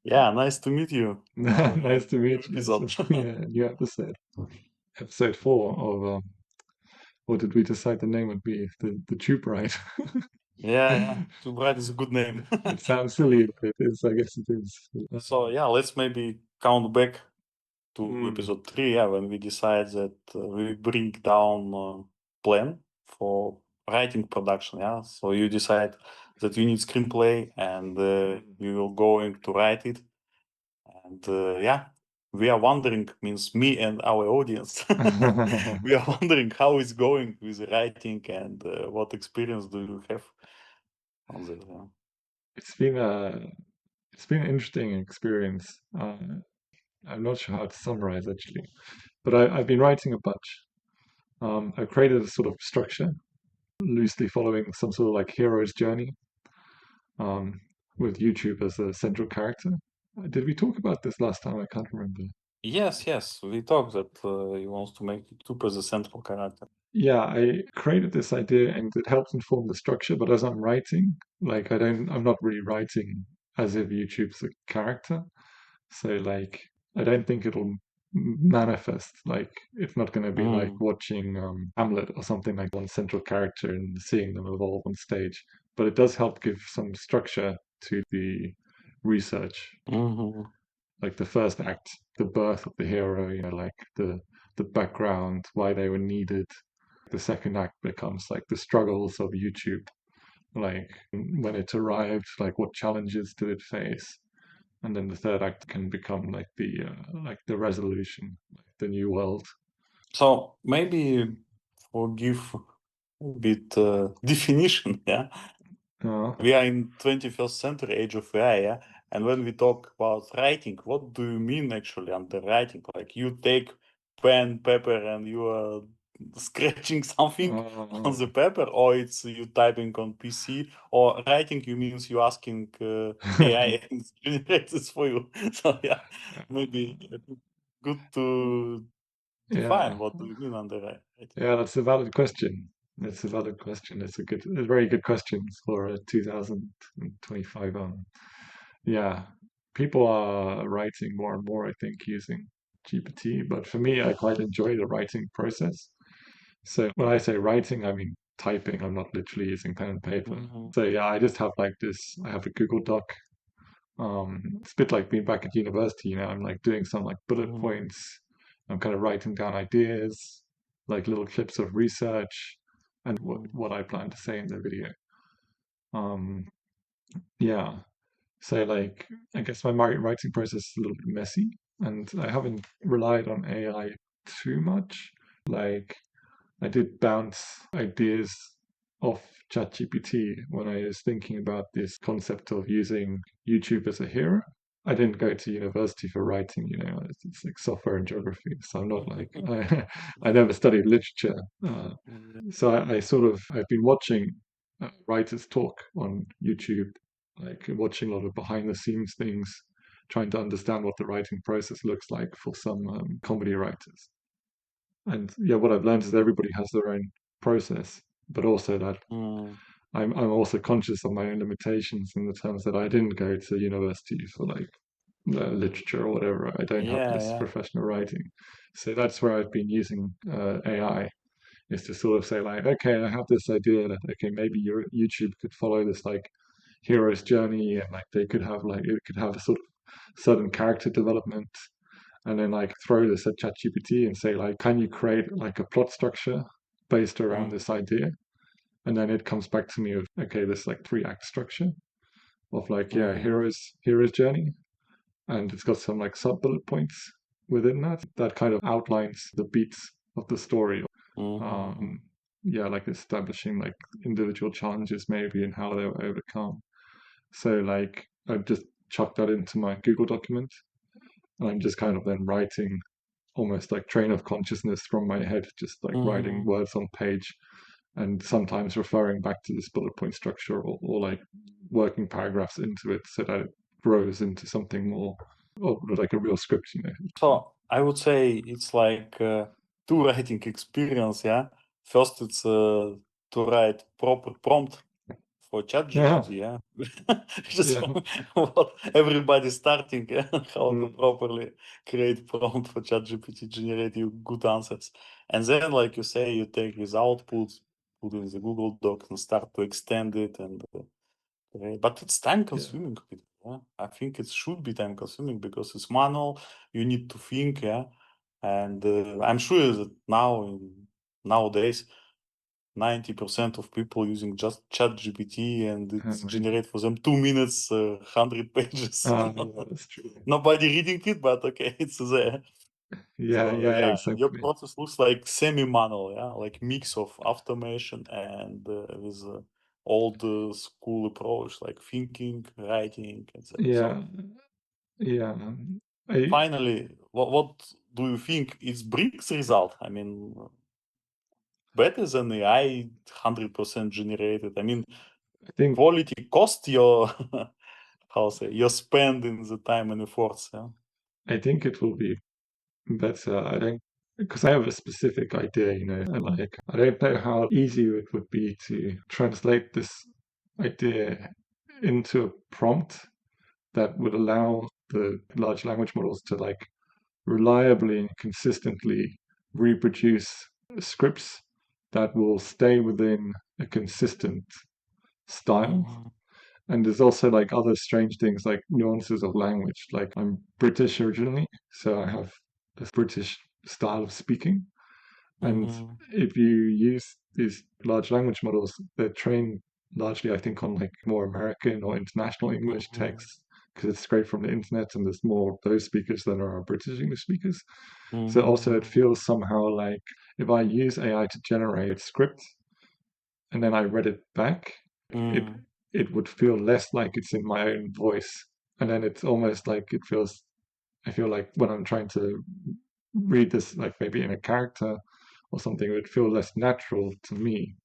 Yeah, nice to meet you. Nice to New meet you. episode. Yeah, new episode. Episode 4 of, what did we decide the name would be? The Tube Ride. Yeah. Fulbright is a good name. It sounds silly, but it is, I guess it is. So yeah, let's maybe count back to Mm. episode 3, yeah, when we decide that we bring down plan for writing production, yeah. So you decide that you need screenplay and you will going to write it. And yeah, we are wondering, means me and our audience, we are wondering how it's going with the writing and what experience do you have on that. Yeah. It's been an interesting experience. I'm not sure how to summarize actually, but I've been writing a bunch. I've created a sort of structure, loosely following some sort of like hero's journey, um, with YouTube as a central character. Did we talk about this last time? I can't remember. Yes, we talked that he wants to make YouTube as a central character. Yeah, I created this idea and it helps inform the structure, but as I'm writing, like I'm not really writing as if YouTube's a character. So like I don't think it'll manifest, like it's not going to be like Mm. watching Hamlet or something, like one central character and seeing them evolve on stage. But it does help give some structure to the research, Hmm. like the first act, the birth of the hero, like the background, why they were needed. The second act becomes like the struggles of YouTube, like when it arrived, like what challenges did it face, and then the third act can become like the resolution, like the new world. So maybe forgive a bit definition, yeah. Uh, We are in 21st century, age of AI, yeah. And when we talk about writing, what do you mean actually under writing? Like you take pen, paper, and you are scratching something on the paper, or it's you typing on PC, or writing you means you asking AI and it generates this for you. So yeah, maybe good to define yeah, what do you mean under writing. yeah, that's a valid question. It's a valid question. A very good question for 2025. Yeah, people are writing more and more, I think, using GPT. But for me, I quite enjoy the writing process. So when I say writing, I mean typing. I'm not literally using pen and paper. Mhm. So yeah, I just have like this. I have a Google Doc. It's a bit like being back at university. I'm like doing some like bullet Mhm. points. I'm kind of writing down ideas, like little clips of research, and Mhm. what I plan to say in the video. Um, yeah. So like, I guess my writing process is a little bit messy, and I haven't relied on AI too much. Like, I did bounce ideas off ChatGPT when I was thinking about this concept of using YouTube as a hero. I didn't go to university for writing, it's like software and geography. So I'm not like, I never studied literature. So I've been watching writers talk on YouTube, like watching a lot of behind the scenes things, trying to understand what the writing process looks like for some comedy writers. And yeah, what I've learned is everybody has their own process, but also that Mm. I'm also conscious of my own limitations in the terms that I didn't go to university for like literature or whatever. I don't have this Yeah. professional writing, so that's where I've been using AI, is to sort of say like, okay, I have this idea that okay, maybe your YouTube could follow this like hero's journey, and like they could have like it could have a sort of certain character development, and then like throw this at ChatGPT and say like, can you create like a plot structure based around Mm. this idea? And then it comes back to me of okay, this like three-act structure of like yeah, Mhm. hero's journey, and it's got some like sub bullet points within that kind of outlines the beats of the story. Mhm. Um, yeah, like establishing like individual challenges maybe and how they were overcome. So like I just chucked that into my Google document, and I'm just kind of then writing almost like train of consciousness from my head, just like writing Mhm. words on page and sometimes referring back to this bullet point structure, or like working paragraphs into it so that it grows into something more, or like a real script. So I would say it's like two writing experience, yeah. First, it's to write proper prompt for Yeah, ChatGPT, yeah. Just yeah, what everybody's starting, yeah, how to mm, properly create prompt for ChatGPT, generate you good answers. And then, like you say, you take these outputs, put in the Google Docs and start to extend it and but it's time yeah, consuming. Yeah? I think it should be time consuming because it's manual. You need to think, yeah. And I'm sure that nowadays 90% of people using just ChatGPT and it's maybe. generate for them 2 minutes, 100 pages. Yeah, that's true. Nobody reading it, but okay, it's there. Yeah, So yeah, yeah, your exactly. process looks like semi-manual, yeah, like mix of automation and with old school approach, like thinking, writing, etc. Yeah, So yeah. I finally, what do you think it brings result? I mean, better than AI, 100% generated. I mean, I think quality cost your how say your spending the time and efforts. Yeah. I think it will be better. I think because I have a specific idea, and like I don't know how easy it would be to translate this idea into a prompt that would allow the large language models to like reliably and consistently reproduce scripts that will stay within a consistent style. Mhm. And there's also like other strange things like nuances of language. Like I'm British originally, so I have this British style of speaking. And Mhm. if you use these large language models, they're trained largely, I think, on like more American or international English Mhm. texts because it's straight from the internet and there's more of those speakers than there are British English speakers. So also it Mhm. feels somehow like if I use AI to generate script and then I read it back, it Mhm. it would feel less like it's in my own voice. And then it's almost like it feels I feel like when I'm trying to read this like maybe in a character or something, it would feel less natural to me.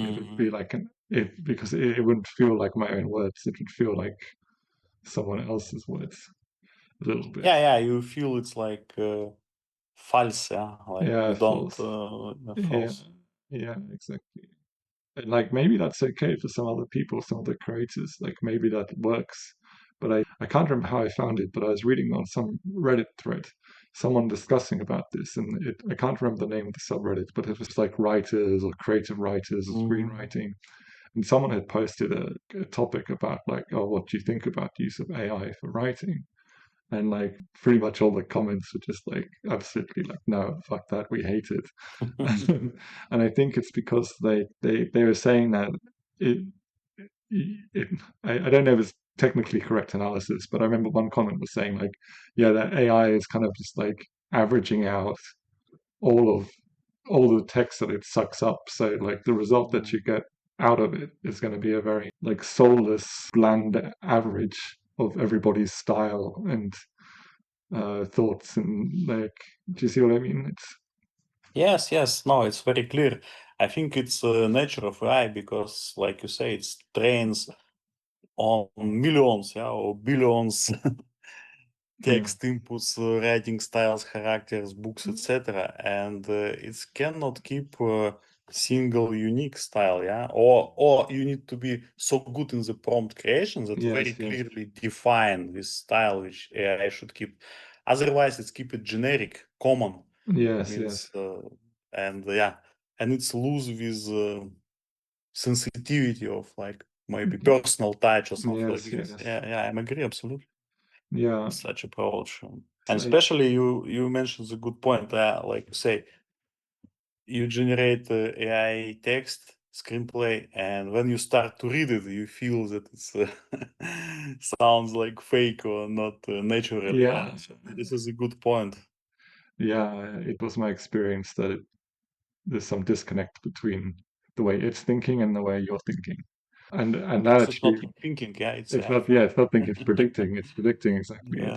It would be Mhm. like it because it wouldn't feel like my own words. It would feel like someone else's words a little bit. Yeah, yeah. You feel it's like false. Yeah, like Yeah, you don't false. Yeah, false. yeah, exactly. And like maybe that's okay for some other people, some other creators. Like maybe that works. But I can't remember how I found it, but I was reading on some Reddit thread, someone discussing about this, and I can't remember the name of the subreddit, but it was like writers or creative writers or Mhm. screenwriting. And someone had posted a topic about like, oh, what do you think about the use of AI for writing? And like pretty much all the comments were just like absolutely like no, fuck that, we hate it. And I think it's because they were saying that it, it I don't know if it's technically correct analysis, but I remember one comment was saying like, yeah, that AI is kind of just like averaging out all of all the text that it sucks up. So like the result that Mhm. you get out of it is going to be a very like soulless, bland average of everybody's style and thoughts and like, do you see what I mean? It's Yes, yes. No, it's very clear. I think it's nature of AI because, like you say, it's trains on millions, yeah, or billions yeah, text inputs, writing styles, characters, books, etc. And it cannot keep a single unique style, yeah. Or you need to be so good in the prompt creation that very yes, yes, clearly define this style which AI should keep. Otherwise, it's keep it generic, common, yes, yes, means and yeah, and it's lose with sensitivity of like maybe personal touch or something like yes, this. yes, Yeah, yeah, I'm agree absolutely yeah, with such approach. it's And like especially you mentioned the good point. Like you say, you generate AI text screenplay, and when you start to read it, you feel that it's sounds like fake or not natural. Yeah, yeah, so this is a good point. yeah. It was my experience that there's some disconnect between the way it's thinking and the way you're thinking, and that Because it's actually not thinking. Yeah, it's it's not yeah it's not thinking it's predicting exactly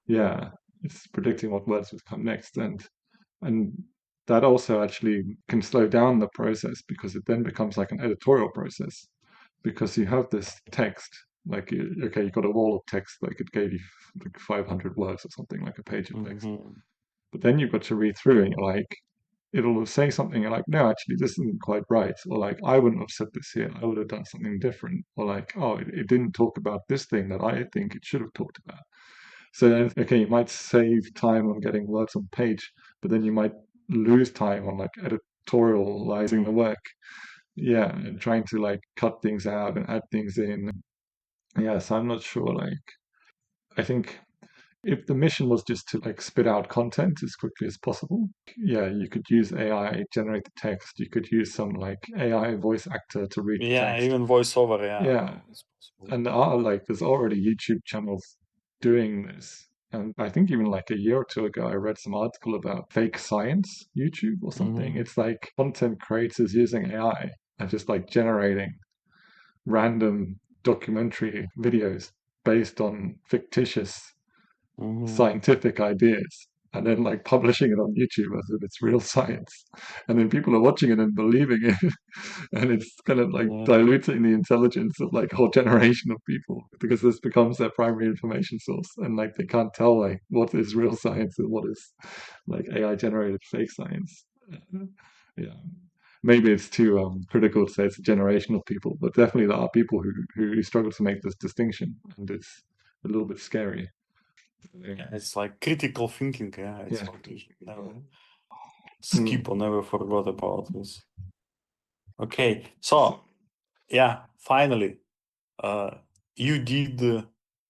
yeah. it's predicting what words would come next and that also actually can slow down the process because it then becomes like an editorial process because you have this text like okay you got a wall of text like it gave you like 500 words or something like a page of text Mhm. but then you've got to read through and you're like it'll say something and like, no, actually, this isn't quite right. Or like, I wouldn't have said this here. I would have done something different. Or like, oh, it didn't talk about this thing that I think it should have talked about. So then, okay, you might save time on getting words on page, but then you might lose time on like editorializing the work. Yeah, and trying to like cut things out and add things in. Yeah, so I'm not sure. Like, I think if the mission was just to like spit out content as quickly as possible, yeah, you could use AI, generate the text. You could use some like AI voice actor to read the Yeah, text. even voiceover, Yeah, it's possible. and there are like there's already YouTube channels doing this. And I think even like a year or two ago, I read some article about fake science YouTube or something. It's like content creators using AI and just like generating random documentary videos based on fictitious scientific ideas and then like publishing it on YouTube as if it's real science. And then people are watching it and believing it. And it's kind of like Yeah. diluting the intelligence of like a whole generation of people because this becomes their primary information source. And like they can't tell like what is real science and what is like AI generated fake science. Yeah. Maybe it's too critical to say it's a generation of people, but definitely there are people who struggle to make this distinction, and it's a little bit scary. Yeah, it's like critical thinking. Yeah, it's Yeah. what we never Mm. skip or never forgot about this. Okay, so yeah, finally, you did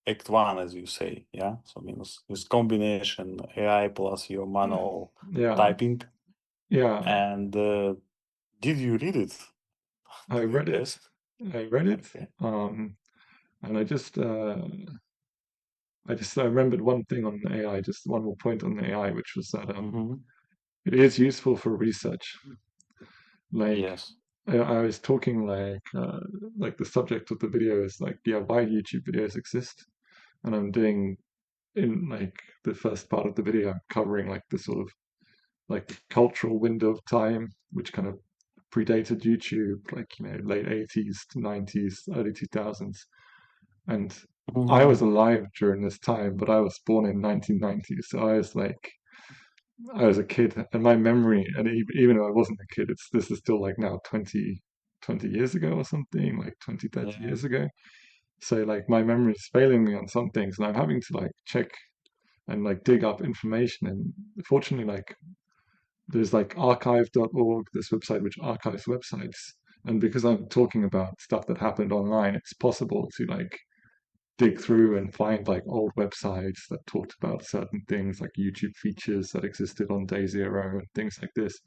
Act 1, as you say. Yeah, so means this combination AI plus your manual Yeah, typing. yeah. And did you read it? I Do you read it. test? I read it. Okay. And I remembered one thing on AI, just one more point on AI, which was that it is useful for research. Like Yes. I was talking like the subject of the video is like, yeah, why YouTube videos exist, and I'm doing in like the first part of the video, I'm covering like the sort of like the cultural window of time, which kind of predated YouTube, like late 80s to 90s, early 2000s. And I was alive during this time, but I was born in 1990, so I was a kid, and my memory, and even though I wasn't a kid, this is still like now 20 years ago or something, like 20, 30 Yeah. years ago. So like my memory is failing me on some things, and I'm having to like check and like dig up information. And fortunately, like there's like archive.org, this website which archives websites. And because I'm talking about stuff that happened online, it's possible to like dig through and find like old websites that talked about certain things like YouTube features that existed on day zero and things like this.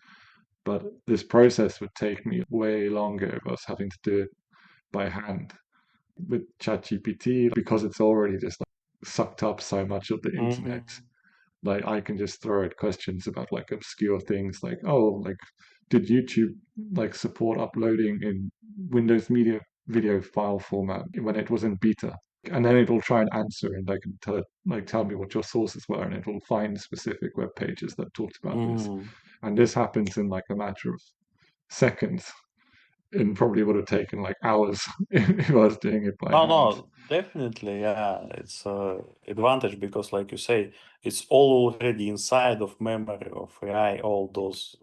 But this process would take me way longer if I was having to do it by hand. With ChatGPT, because it's already just like sucked up so much of the internet, like I can just throw it questions about like obscure things like, oh, like did YouTube like support uploading in Windows Media video file format when it was in beta? And then it'll try and answer, and I can tell me what your sources were, and it'll find specific web pages that talked about this. And this happens in like a matter of seconds, and probably would have taken like hours if I was doing it by hand. No, definitely, yeah. It's a advantage because, like you say, it's all already inside of memory of AI, all those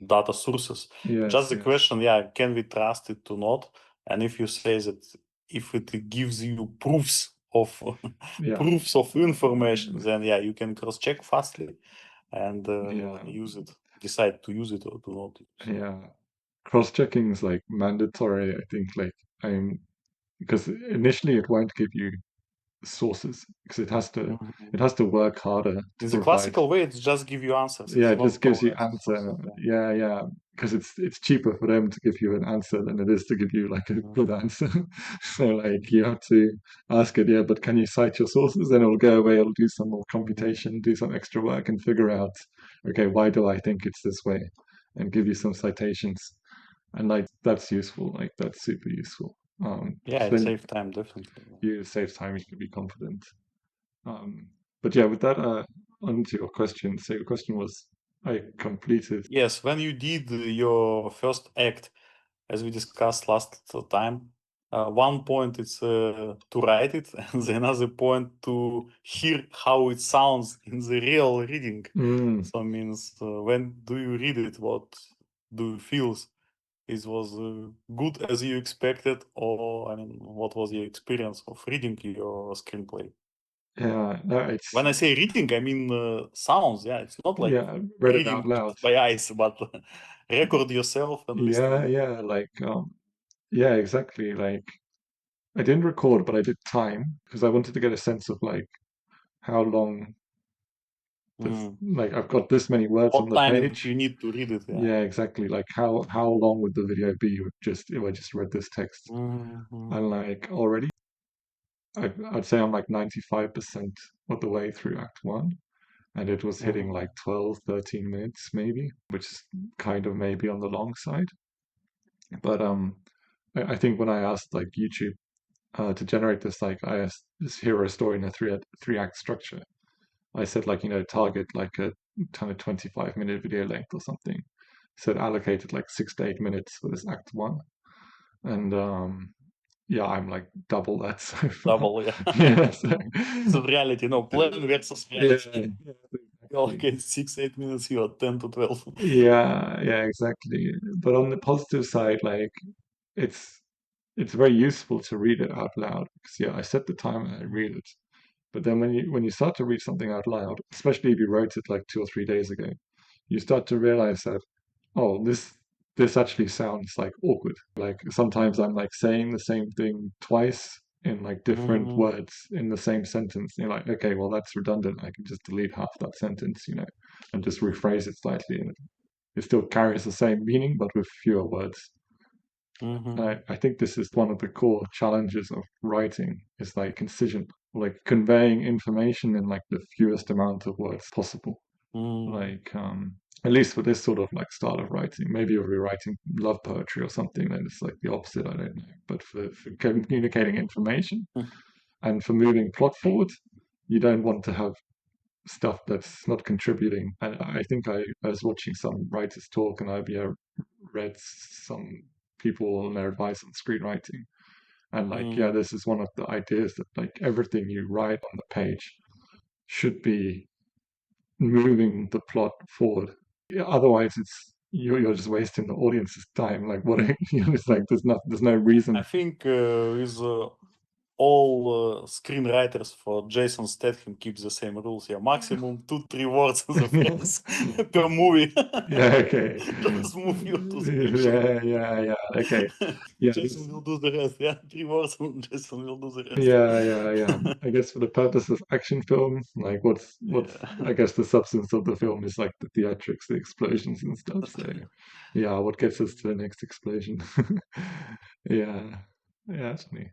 data sources. Yes, Just the yes, question, yeah, can we trust it or not? And if you say that if it gives you proofs of yeah, proofs of information, then yeah, you can cross-check fastly and yeah, use it. Decide to use it or to not use it. yeah. Cross-checking is like mandatory, I think. Like I'm because initially it won't give you sources because it has to work harder to In the provide. classical way, it's just give you answers. Yeah, It's it not just gives you provide answer. sources. Yeah. Yeah, yeah, because it's cheaper for them to give you an answer than it is to give you like a good answer. So like you have to ask it, yeah, but can you cite your sources? Then it'll go away, it'll do some more computation, do some extra work, and figure out, okay, why do I think it's this way, and give you some citations. And like that's useful, like that's super useful. Yeah, So it then saves time definitely. you save time, you can be confident. But yeah, with that, onto your question. So your question was, I completed. Yes, when you did your first act, as we discussed last time, one point is to write it, and the another point to hear how it sounds in the real reading. So means when do you read it, what do you feel? It was good as you expected, or I mean, what was your experience of reading your screenplay? Yeah, no, it's When I say reading, I mean sounds. Yeah, it's not like read it reading out loud. by eyes, but record yourself and listen. Yeah, like yeah, exactly. Like I didn't record, but I did time because I wanted to get a sense of like how long this like I've got this many words on What the time page. you need to read it? Yeah. Yeah, exactly. Like how long would the video be if I just read this text? Mhm. And like already I'd say I'm like 95% of the way through Act One, and it was hitting Mhm. like 12, 13 minutes maybe, which is kind of maybe on the long side. But I think when I asked like YouTube to generate this, like I asked this hero story in a three act structure, I said like target like a kind of 25-minute video length or something. So it allocated like 6 to 8 minutes for this Act One, and yeah, I'm like double that so far. Double, yeah. Yeah, so, So reality, no, plan versus yeah, reality. yeah, You allocate 6, 8 minutes, you are 10 to 12. yeah, exactly. But on the positive side, like it's it's very useful to read it out loud because yeah, I set the time and I read it. But then when you start to read something out loud, especially if you wrote it like 2 or 3 days ago, you start to realize that oh, this actually sounds like awkward. Like sometimes I'm like saying the same thing twice in like different Mm, words in the same sentence. And you're like, okay, well that's redundant. I can just delete half that sentence, and just rephrase it slightly, and it still carries the same meaning but with fewer words. mhm, I think this is one of the core challenges of writing is like concision, like conveying information in like the fewest amount of words possible. mm, Like at least for this sort of like style of writing. Maybe if you're writing love poetry or something, then it's like the opposite. I don't know. But for communicating information and for moving plot forward, you don't want to have stuff that's not contributing. And I think I was watching some writers talk, and I read some people and their advice on screenwriting. And like, yeah, mm, this is one of the ideas that like everything you write on the page should be moving the plot forward. Yeah, otherwise, you're just wasting the audience's time. Like, what? It's like there's no reason. I think with all screenwriters for Jason Statham keep the same rules. Yeah, maximum 2, 3 words in the phrase per movie. Yeah. Okay. Just move you to the action. Yeah. Okay. Yeah. Jason will do the rest. Yeah, 3 words and Jason will do the rest. Yeah. I guess for the purpose of action film, like what's Yeah. I guess the substance of the film is like the theatrics, the explosions and stuff. So yeah, what gets us to the next explosion? Yeah. Yeah, actually.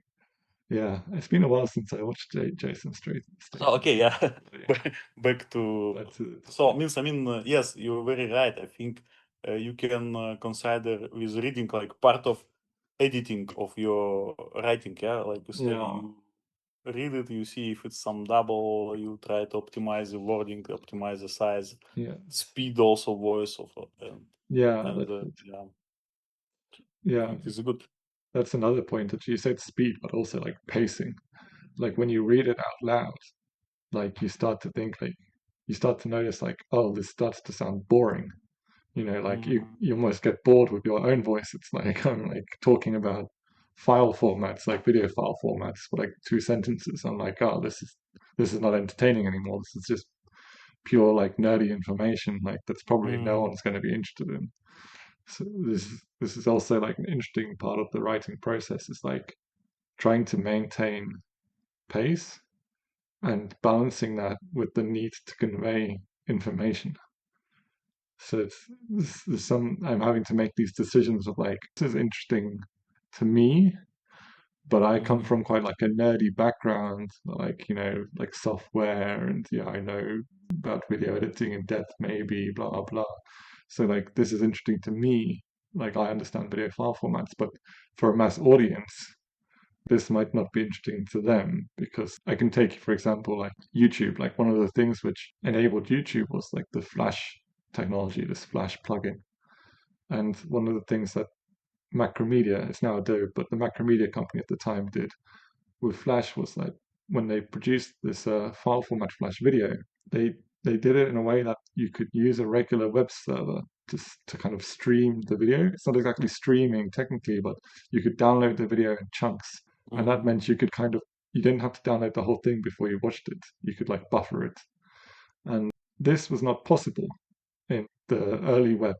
Yeah. It's been a while since I watched Jason So, Statham. okay, yeah. Yeah. Back to That's it. so means I mean yes, you're very right. I think you can consider with reading like part of editing of your writing. Yeah, like you say, Yeah. you read it, you see if it's some double, you try to optimize the wording, optimize the size, Yeah. speed also voice of Yeah, and that's it. yeah, I Yeah. think it's good. That's another point that you said speed, but also like pacing. Like when you read it out loud, like you start to think like you start to notice like, oh, this starts to sound boring. Like Mm, you almost get bored with your own voice. It's like I'm like talking about file formats, like video file formats for like 2 sentences. I'm like, oh, this is not entertaining anymore. This is just pure like nerdy information, like that's probably no mm, one's going to be interested in. So this is also like an interesting part of the writing process is like trying to maintain pace and balancing that with the need to convey information. So there's some I'm having to make these decisions of like this is interesting to me, but I come mm, from quite like a nerdy background, like like software, and yeah, I know about video editing in depth, maybe blah blah blah. So like this is interesting to me. Like I understand video file formats, but for a mass audience, this might not be interesting to them because I can take, for example, like YouTube. Like one of the things which enabled YouTube was like the Flash technology, this Flash plugin. And one of the things that Macromedia, it's now Adobe, but the Macromedia company at the time did with Flash was like when they produced this file format Flash video, they did it in a way that you could use a regular web server to kind of stream the video. It's not exactly streaming technically, but you could download the video in chunks, and that meant you could kind of you didn't have to download the whole thing before you watched it. You could like buffer it, and this was not possible in the early web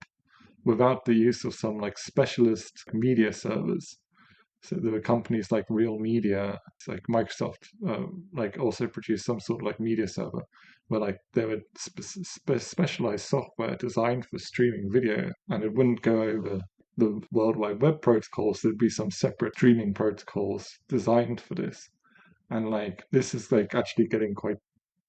without the use of some like specialist media servers. So there were companies like Real Media, it's like Microsoft, like also produced some sort of like media server, where like there were specialized software designed for streaming video, and it wouldn't go over the World Wide Web protocols. There'd be some separate streaming protocols designed for this, and like this is like actually getting quite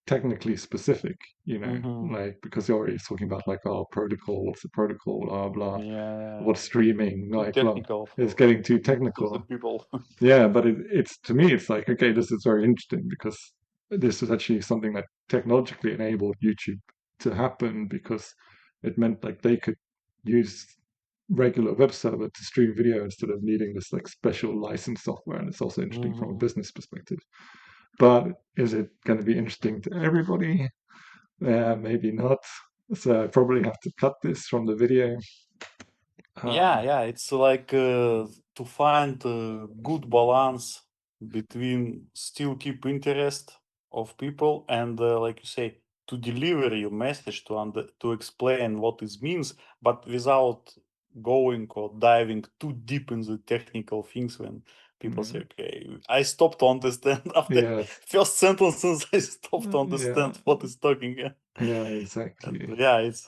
technically specific, like because you're already talking about like protocol, what's the protocol, blah blah, Yeah, what's streaming, too like well, technical it's for getting too most of the technical. people. Yeah, but it's to me, it's like okay, this is very interesting because this is actually something that technologically enabled YouTube to happen because it meant like they could use regular web server to stream video instead of needing this like special license software, and it's also interesting from a business perspective. But is it going to be interesting to everybody? Yeah, maybe not. So I probably have to cut this from the video. Yeah, it's like to find a good balance between still keep interest of people and like you say, to deliver your message to explain what it means, but without going or diving too deep in the technical things. When people say, okay, I stopped to understand after Yes. first sentences, I stopped to Yeah. understand what is talking. Yeah, And exactly. yeah, it's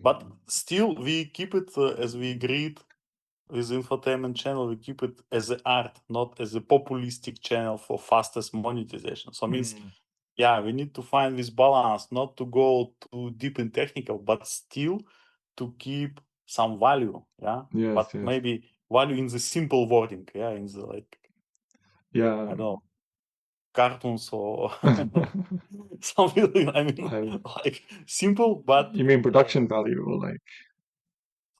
but still we keep it as we agreed with infotainment channel. We keep it as an art, not as a populistic channel for fastest monetization. So means yeah, we need to find this balance, not to go too deep in technical, but still to keep some value. Yeah, Yes, but yes. maybe value in the simple wording. Yeah, in the like I Yeah. don't know, cartoons or something. I mean, I, like simple, but you mean production value or like,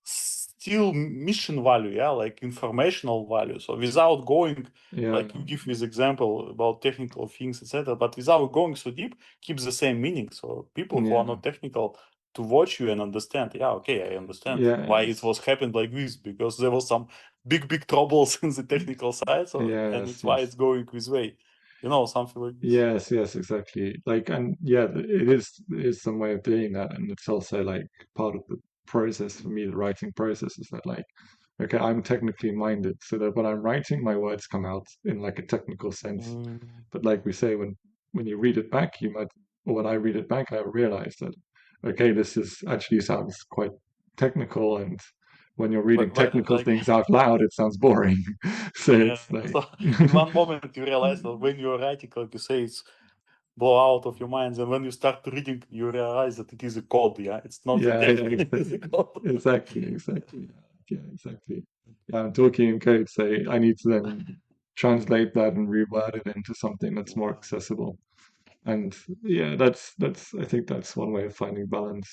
still mission value, yeah, like informational value. So without going, yeah, like you give this example about technical things, etc., but without going so deep, keeps the same meaning. So people who are yeah, not technical to watch you and understand, yeah, okay, I understand why it yes, was happened like this, because there was some big troubles in the technical side, so and yes, it's why yes. it's going this way, something like this. Yes, yes, exactly. Like, and yeah, it is some way of doing that, and it's also like part of the process for me. The writing process is that like, okay, I'm technically minded, so that when I'm writing, my words come out in like a technical sense. Mm, But like we say, when you read it back, you might, or when I read it back, I realize that okay, this is actually sounds quite technical, and when you're reading technical like things out loud, it sounds boring. So yeah. it's like, So in one moment you realize that when you're writing, like you say, it's blow out of your minds, and when you start reading, you realize that it is a code. Yeah, it's not the yeah, text; yeah, it is a code. exactly. Yeah, exactly. Yeah, I'm talking in code, say I need to then translate that and reword it into something that's more Yeah. accessible. And yeah, that's I think that's one way of finding balance.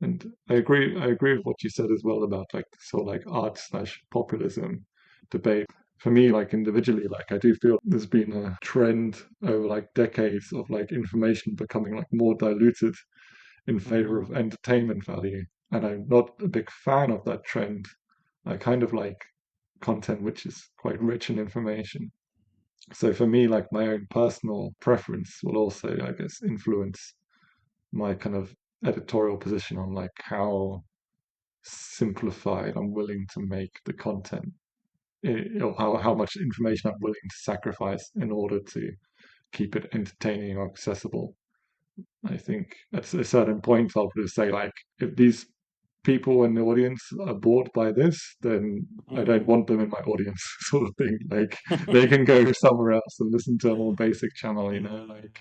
And I agree with what you said as well about like sort of like art/populism debate. For me, like individually, like I do feel there's been a trend over like decades of like information becoming like more diluted in favor of Mhm. entertainment value. And I'm not a big fan of that trend. I kind of like content which is quite rich in information. So for me, like my own personal preference will also, I guess, influence my kind of editorial position on like how simplified I'm willing to make the content, or how much information I'm willing to sacrifice in order to keep it entertaining or accessible. I think at a certain point, I'll just say like, if these people in the audience are bored by this, then I don't Mhm. want them in my audience, sort of thing. Like they can go somewhere else and listen to a more basic channel. Like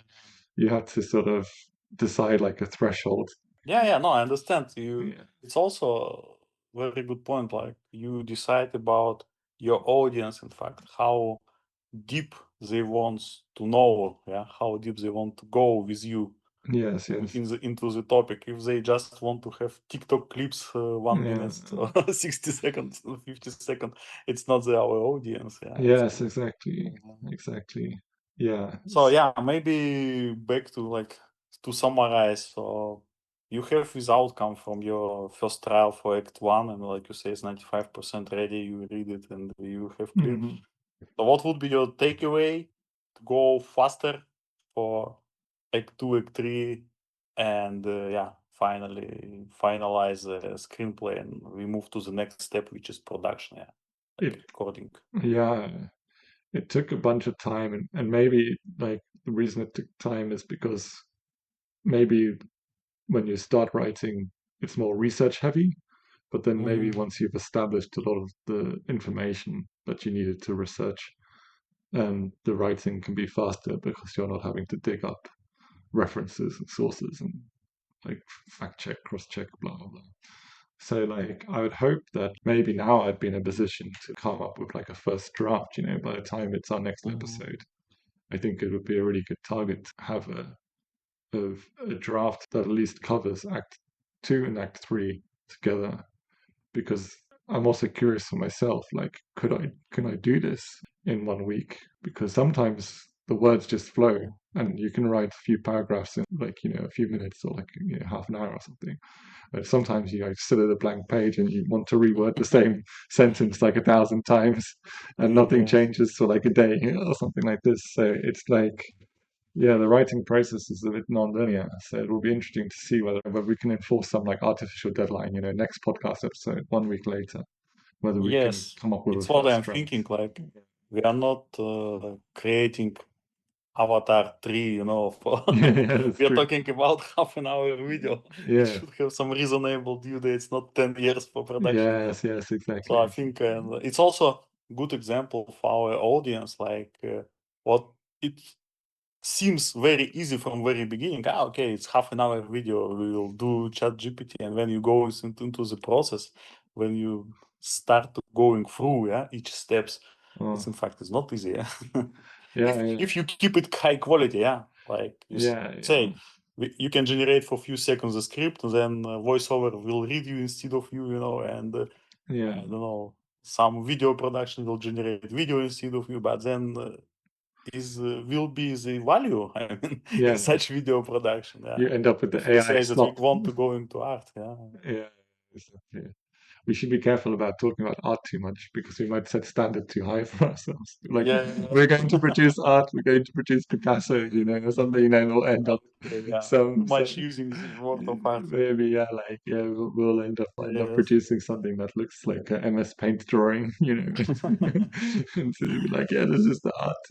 you have to sort of decide like a threshold. Yeah. No, I understand you. Yeah. It's also a very good point. Like you decide about your audience, in fact, how deep they want to know. Yeah, how deep they want to go with you. Yes, yes. into the topic. If they just want to have TikTok clips, 1 minute, or 60 seconds, 50 seconds, it's not our audience. Yeah. Yes, exactly. Exactly. Yeah. So yeah, maybe back to to summarize. So you have this outcome from your first trial for Act 1, and like you say, it's 95% ready. You read it and you have clear. Mhm. So what would be your takeaway to go faster for Act 2, Act 3, and yeah, finally finalize the screenplay, and we move to the next step, which is production. Yeah, like It, recording. yeah, it took a bunch of time, and maybe like the reason it took time is because maybe when you start writing, it's more research heavy, but then maybe Mm-hmm. once you've established a lot of the information that you needed to research, the writing can be faster because you're not having to dig up references and sources and like fact check, cross check, blah blah blah. So like I would hope that maybe now I'd be in a position to come up with like a first draft, by the time it's our next Mm-hmm. episode. I think it would be a really good target to have a draft that at least covers Act 2 and Act 3 together, because I'm also curious for myself, like can I do this in 1 week? Because sometimes the words just flow and you can write a few paragraphs in like, a few minutes or like, half an hour or something. But sometimes you sit at a blank page and you want to reword the same sentence like 1,000 times and nothing Yes. changes for like a day or something like this. So it's like, yeah, the writing process is a bit non-linear. So it will be interesting to see whether we can enforce some like artificial deadline, next podcast episode, 1 week later, whether we can Yes, come up with a it's what first I'm draft. thinking. Like, we are not creating Avatar 3, for Yeah, that's we are true. talking about half an hour video. It Yeah. should have some reasonable due dates, not 10 years for production. Yes, yes, So I exactly. think it's also good example for our audience, like what it seems very easy from very beginning. Okay, it's half an hour video. We will do ChatGPT, and when you go into the process, when you start to going through, each steps, it's Oh, in fact it's not easy. yeah, yeah, If you keep it high quality, like you yeah, yeah, say, you can generate for a few seconds the script, and then voiceover will read you instead of you, and I yeah, don't know, some video production will generate video instead of you, but then will be the value, I mean, in yeah. such video production. Yeah, You end up with if the we AI say that we slop. want to go into art. Yeah. Yeah, exactly. We should be careful about talking about art too much because we might set standard too high for ourselves. Like, Yeah. we're going to produce art, we're going to produce Picasso, or something, we'll end up Okay, yeah. Too some much using the word of art. maybe, yeah, like, yeah, we'll end up Yes. producing something that looks like a MS Paint drawing, and so you'll be like, yeah, this is the art.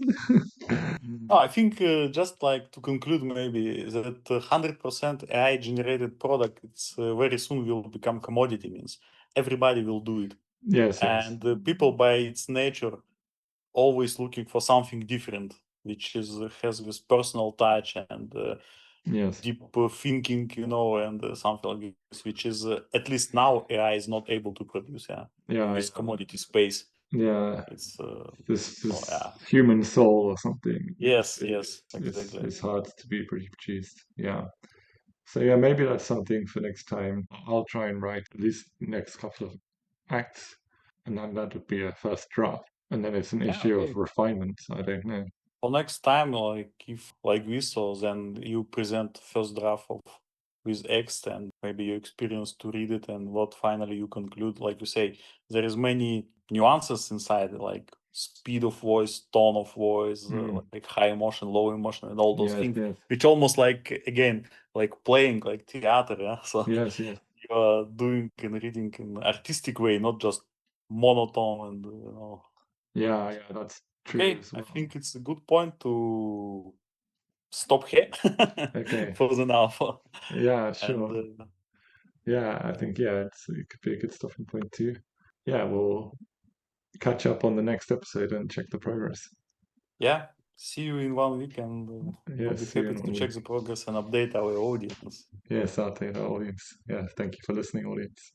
No, I think just like to conclude, maybe that 100% AI generated product, it's very soon will become commodity. Means everybody will do it, Yes, yes, and people by its nature always looking for something different, which has this personal touch and yes, deep thinking, and something like this, which is at least now AI is not able to produce. Yeah, in yeah, this yeah, commodity space, yeah. it's so This yeah. human soul or something Yes, yes, exactly. is hard to be produced. Yeah. So yeah, maybe that's something for next time. I'll try and write at least next couple of acts, and then that would be a first draft. And then it's an Yeah, issue of okay. refinement. I don't know. For next time, like if like this, so then you present first draft of with X, and maybe you experience to read it, and what finally you conclude. Like you say, there is many nuances inside, like speed of voice, tone of voice, Mm. like high emotion, low emotion, and all those Yes, things, yes, which almost like again like playing like theater. Yeah, so yes, yes. you are doing and reading in artistic way, not just monotone and. Yeah, yeah, that's true Okay, as I well. think it's a good point to stop here Okay. for the now. Yeah, And sure. Yeah, I think it could be a good stopping point too. Yeah, we'll catch up on the next episode and check the progress. yeah, see you in 1 week, and we'll Yes, be see you happy in to 1 week. check the progress and update our audience. Yes, I'll take the audience. Yeah, thank you for listening, audience.